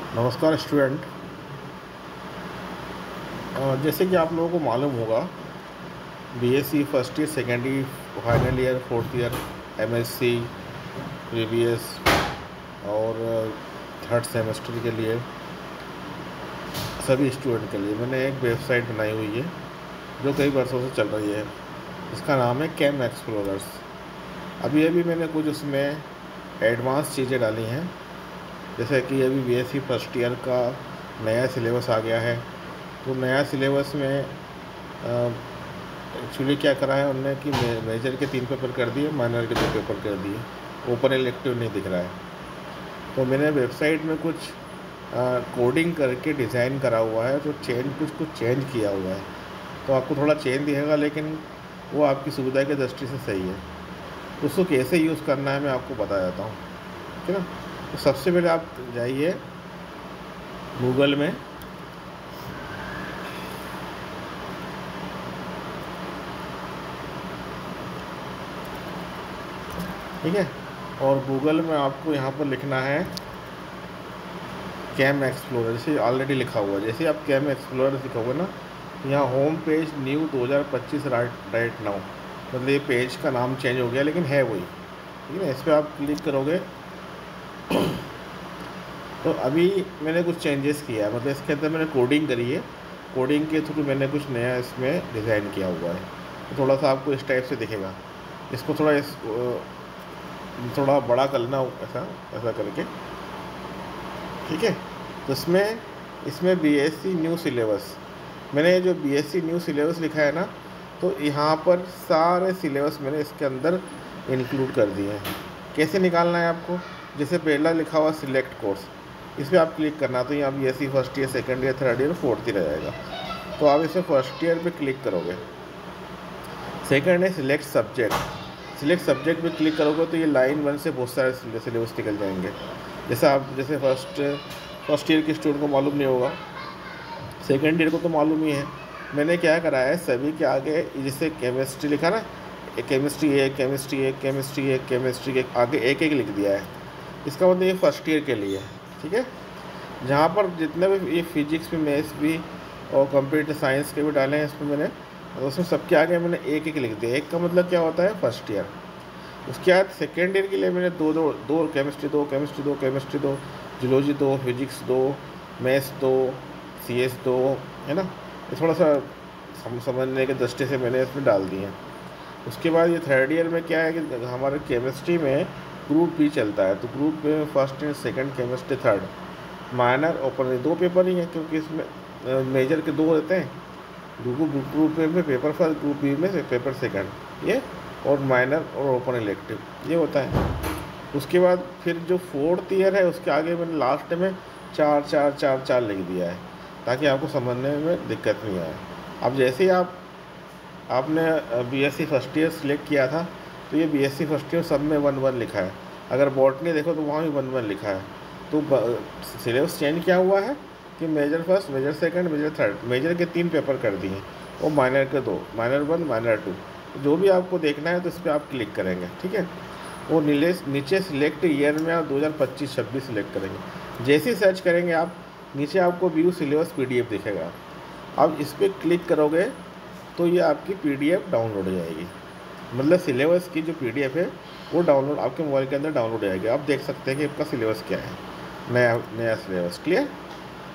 नमस्कार स्टूडेंट। जैसे कि आप लोगों को मालूम होगा, BSc first year, second year, final year, fourth year, MSc, previous और थर्ड सेमेस्टर के लिए सभी स्टूडेंट के लिए मैंने एक वेबसाइट बनाई हुई है जो कई वर्षों से चल रही है। इसका नाम है कैम एक्सप्लोरर्स। अभी अभी मैंने कुछ उसमें एडवांस चीज़ें डाली हैं, जैसे कि अभी बीएससी फर्स्ट ईयर का नया सिलेबस आ गया है। तो नया सिलेबस में एक्चुअली क्या करा है उनने कि मेजर के 3 पेपर कर दिए, माइनर के 2 पेपर कर दिए, ओपन इलेक्टिव नहीं दिख रहा है। तो मैंने वेबसाइट में कुछ कोडिंग करके डिज़ाइन करा हुआ है, तो कुछ चेंज किया हुआ है। तो आपको थोड़ा चेंज दिखेगा, लेकिन वो आपकी सुविधा की दृष्टि से सही है। तो उसको कैसे यूज़ करना है मैं आपको बता देता हूँ, ठीक है ना। तो सबसे पहले आप जाइए गूगल में, ठीक है, और गूगल में आपको यहाँ पर लिखना है कैम एक्सप्लोरर। जैसे ऑलरेडी लिखा हुआ है, जैसे आप कैम एक्सप्लोरर लिखा हुआ ना, यहाँ home page new 2025 right now, मतलब ये पेज का नाम चेंज हो गया लेकिन है वही, ठीक है। इस पर आप क्लिक करोगे तो अभी मैंने कुछ चेंजेस किया है, मतलब इसके अंदर मैंने कोडिंग करी है। कोडिंग के थ्रू मैंने कुछ नया इसमें डिज़ाइन किया हुआ है। तो थोड़ा सा आपको इस टाइप से दिखेगा। इसको थोड़ा बड़ा कर लेना, ऐसा ऐसा करके, ठीक है। तो इसमें बीएससी न्यू सिलेबस, मैंने जो बीएससी न्यू सिलेबस लिखा है ना, तो यहाँ पर सारे सिलेबस मैंने इसके अंदर इंक्लूड कर दिए हैं। कैसे निकालना है आपको, जैसे पहला लिखा हुआ सिलेक्ट कोर्स, इस पर आप क्लिक करना, तो यहाँ BSc first year, second year, third year, fourth year आ जाएगा। तो आप इसमें फर्स्ट ईयर पे क्लिक करोगे। सेकेंड है सिलेक्ट सब्जेक्ट, सिलेक्ट सब्जेक्ट पे क्लिक करोगे तो ये लाइन 1 से बहुत सारे सिलेबस निकल जाएंगे। जैसे फर्स्ट ईयर के स्टूडेंट को मालूम नहीं होगा, सेकेंड ईयर को तो मालूम ही है। मैंने क्या करा है, सभी के आगे जैसे केमिस्ट्री लिखा ना, केमिस्ट्री एक, केमिस्ट्री एक, केमिस्ट्री एक, केमिस्ट्री एक, आगे एक एक लिख दिया है। इसका मतलब ये फर्स्ट ईयर के लिए है, ठीक है। जहाँ पर जितने भी ये फिजिक्स भी, मैथ्स भी और कंप्यूटर साइंस के भी डाले हैं इसमें मैंने, उसमें सबके आगे मैंने एक एक लिख दिया। एक का मतलब क्या होता है, फर्स्ट ईयर। उसके बाद सेकेंड ईयर के लिए मैंने दो केमिस्ट्री दो, केमिस्ट्री दो, जूलॉजी दो, फिजिक्स दो, मैथ्स दो, सीएस दो, है ना। ये थोड़ा सा समझने के दृष्टि से मैंने इसमें डाल दिए हैं। उसके बाद ये थर्ड ईयर में क्या है कि हमारे केमिस्ट्री में ग्रुप बी चलता है, तो ग्रुप में first and second chemistry, third minor open, 2 paper ही हैं, क्योंकि इसमें मेजर के 2 रहते हैं। ग्रुप ए में पेपर फर्स्ट, ग्रुप बी में पेपर सेकंड, ये और माइनर और ओपन इलेक्टिव ये होता है। उसके बाद फिर जो फोर्थ ईयर है उसके आगे मैंने लास्ट में 4 4 4 4 लिख दिया है, ताकि आपको समझने में दिक्कत नहीं आए। अब जैसे ही आपने बीएससी फर्स्ट ईयर सिलेक्ट किया था, तो ये बीएससी फर्स्ट ईयर सब में 1 1 लिखा है। अगर बॉटनी देखो तो वहाँ भी 1 1 लिखा है। तो सिलेबस चेंज क्या हुआ है कि major first, major second, major third, major के 3 पेपर कर दिए और माइनर के 2, माइनर 1, माइनर 2। जो भी आपको देखना है तो इस पर आप क्लिक करेंगे, ठीक है। वो नीचे सिलेक्ट ईयर में आप 2025-26 सिलेक्ट करेंगे। जैसे ही सर्च करेंगे आप, नीचे आपको व्यू सिलेबस पीडीएफ दिखेगा। अब इस पर क्लिक करोगे तो ये आपकी पीडीएफ डाउनलोड हो जाएगी, मतलब सिलेबस की जो पीडीएफ है वो डाउनलोड आपके मोबाइल के अंदर डाउनलोड हो जाएगी। आप देख सकते हैं कि आपका सिलेबस क्या है, नया सिलेबस। क्लियर।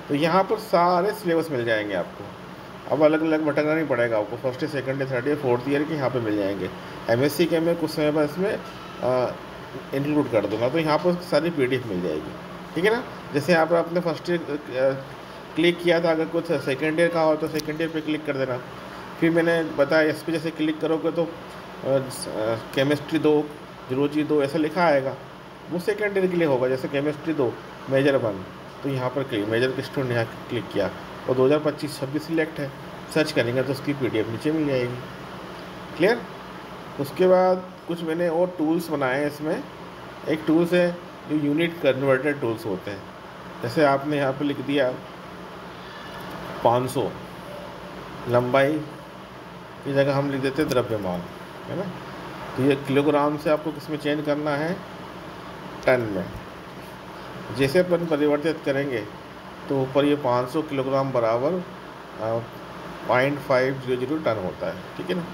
तो यहाँ पर सारे सिलेबस मिल जाएंगे आपको। अब अलग अलग भटकना नहीं पड़ेगा आपको, first year, second year, third year, fourth year के यहाँ पे मिल जाएंगे। एमएससी के मैं कुछ समय बाद इसमें इंक्लूड कर दूंगा, तो यहाँ पर सारी पीडीएफ मिल जाएगी, ठीक है ना। जैसे यहाँ पर आपने फर्स्ट ईयर क्लिक किया था, अगर कुछ सेकेंड ईयर का हो तो सेकेंड ईयर पे क्लिक कर देना। फिर मैंने बताया इस पर जैसे क्लिक करोगे तो केमिस्ट्री 2, जूलॉजी 2 ऐसा लिखा आएगा, वो सेकेंड ईयर के लिए होगा। जैसे केमिस्ट्री 2 मेजर 1, तो यहाँ पर क्लिक, मेजर के स्टूडेंट यहाँ क्लिक किया और 2025-26 सिलेक्ट है, सर्च करेंगे तो उसकी पीडीएफ नीचे मिल जाएगी। क्लियर। उसके बाद कुछ मैंने और टूल्स बनाए हैं इसमें। एक टूल्स है जो यूनिट कन्वर्टर टूल्स होते हैं। जैसे आपने यहाँ पे लिख दिया 500, लंबाई की जगह हम लिख देते हैं द्रव्यमान, है ना। तो ये किलोग्राम से आपको किस में चेंज करना है, टन में। जैसे अपन परिवर्तित करेंगे तो ऊपर ये 500 किलोग्राम बराबर 0.500 टन होता है, ठीक है ना।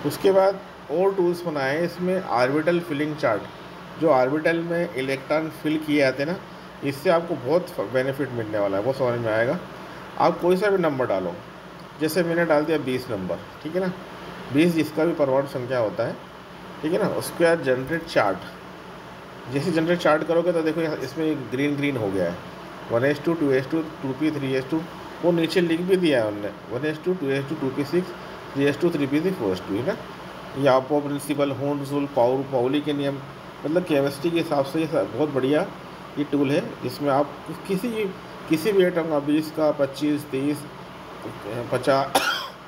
उसके बाद और टूल्स बनाए इसमें ऑर्बिटल फिलिंग चार्ट, जो ऑर्बिटल में इलेक्ट्रॉन फिल किए जाते हैं ना, इससे आपको बहुत बेनिफिट मिलने वाला है, वो समझ में आएगा। आप कोई सा भी नंबर डालो, जैसे मैंने डाल दिया 20 नंबर, ठीक है ना, 20 जिसका भी परमाणु संख्या होता है, ठीक है ना। उसके बाद जनरेट चार्ट, जैसे जनरेट चार्ट करोगे तो देखो इसमें ग्रीन ग्रीन हो गया है, 1:2, 2:2, 2p, 3:2, वो नीचे लिख भी दिया है उन्होंने, 1:2, 2:2, 2p6, 3:2, 3p3, 4:2, है ना। ये आपको प्रिंसिपल, होन्स रूल, पाउली के नियम, मतलब केमिस्ट्री के हिसाब से ये बहुत बढ़िया ये टूल है, जिसमें आप किसी भी एटम का 20 का, 25, 30, 50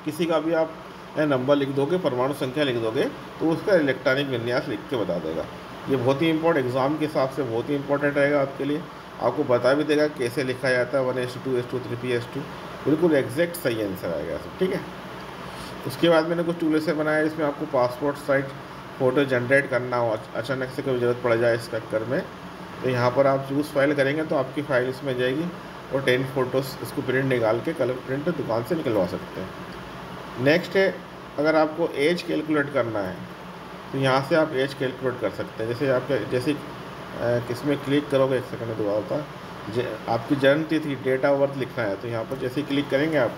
किसी का भी आप नंबर लिख दोगे, परमाणु संख्या लिख दोगे, तो उसका इलेक्ट्रॉनिक विन्यास लिख के बता देगा। ये बहुत ही इंपॉर्टेंट, एग्ज़ाम के हिसाब से बहुत ही इंपॉर्टेंट रहेगा आपके लिए। आपको बता भी देगा कैसे लिखा जाता है, 1:2, 2:2, 3p:2, बिल्कुल एग्जैक्ट सही आंसर आएगा सब, ठीक है। उसके बाद मैंने कुछ टूल ऐसे बनाया जिसमें आपको पासपोर्ट साइज फ़ोटो जनरेट करना हो, अचानक से कोई ज़रूरत पड़ जाए इस चक्कर में, तो यहाँ पर आप चूज़ फाइल करेंगे तो आपकी फ़ाइल इसमें जाएगी और 10 फ़ोटोज़ इसको प्रिंट निकाल के कलर प्रिंट दुकान से निकलवा सकते हैं। नेक्स्ट है, अगर आपको एज कैलकुलेट करना है तो यहाँ से आप एज कैलकुलेट कर सकते हैं। जैसे किसमें क्लिक करोगे, एक सेकंड दोबारा होता, आपकी जन्म तिथि, डेट ऑफ बर्थ लिखना है, तो यहाँ पर जैसे क्लिक करेंगे आप,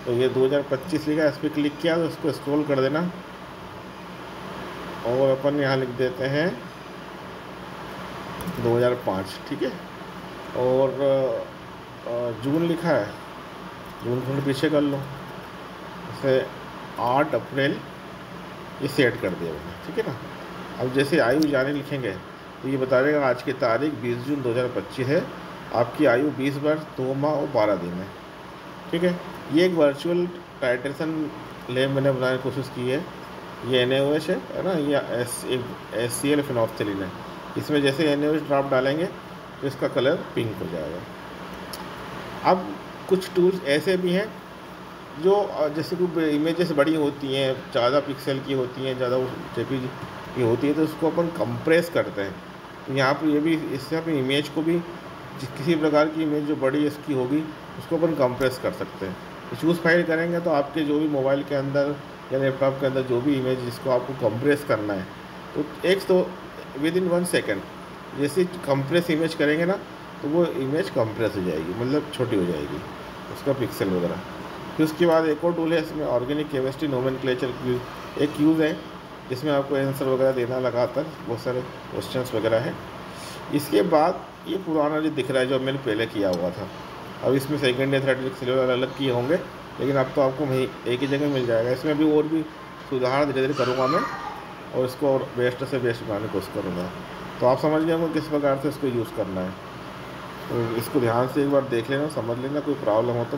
तो ये 2025 लिखा है, इस पर क्लिक किया तो इसको स्क्रॉल कर देना और अपन यहाँ लिख देते हैं 2005, ठीक है। और जून लिखा है, जून थोड़ा पीछे कर लो, जैसे 8 अप्रैल ये सेट कर दिया मैंने, ठीक है ना। अब जैसे आयु जाने लिखेंगे तो ये बता देगा आज की तारीख 20 जून 2025 है, आपकी आयु 20 वर्ष 2 माह और 12 दिन है, ठीक है। ये एक वर्चुअल टाइट्रेशन लैब मैंने बनाने की कोशिश की है, ये NaOH है ना, ये HCl फिनोल्फथलीन है। इसमें जैसे NaOH ड्रॉप डालेंगे तो इसका कलर पिंक हो जाएगा। अब कुछ टूल्स ऐसे भी हैं जो जैसे कोई इमेजेस बड़ी होती हैं, ज़्यादा पिक्सल की होती हैं, ज़्यादा JPG की होती है, तो उसको अपन कंप्रेस करते हैं। तो यहाँ पर ये भी, इससे अपनी इमेज को भी, किसी प्रकार की इमेज जो बड़ी इसकी होगी उसको अपन कंप्रेस कर सकते हैं। तो चूज़ फाइल करेंगे तो आपके जो भी मोबाइल के अंदर या लैपटॉप के अंदर जो भी इमेज जिसको आपको कंप्रेस करना है, तो विदिन 1 सेकेंड जैसे कंप्रेस इमेज करेंगे ना, तो वो इमेज कंप्रेस हो जाएगी, मतलब छोटी हो जाएगी उसका पिक्सल वगैरह। फिर उसके बाद एक और टूल है इसमें, ऑर्गेनिक केमिस्ट्री नोमेनक्लेचर एक यूज़ है, जिसमें आपको आंसर वगैरह देना लगातार, बहुत सारे क्वेश्चंस वगैरह है। इसके बाद ये पुराना जो दिख रहा है जो मैंने पहले किया हुआ था, अब इसमें सेकंड या थर्ड सिलेबस अलग किए होंगे, लेकिन अब तो आपको वहीं एक ही जगह मिल जाएगा। इसमें भी और भी सुधार धीरे धीरे करूँगा मैं, और इसको और बेस्ट से बेस्ट बनाने की कोशिश करूँगा। तो आप समझ गए होंगे किस प्रकार से इसको यूज़ करना है, तो इसको ध्यान से एक बार देख लेना, समझ लेना, कोई प्रॉब्लम हो तो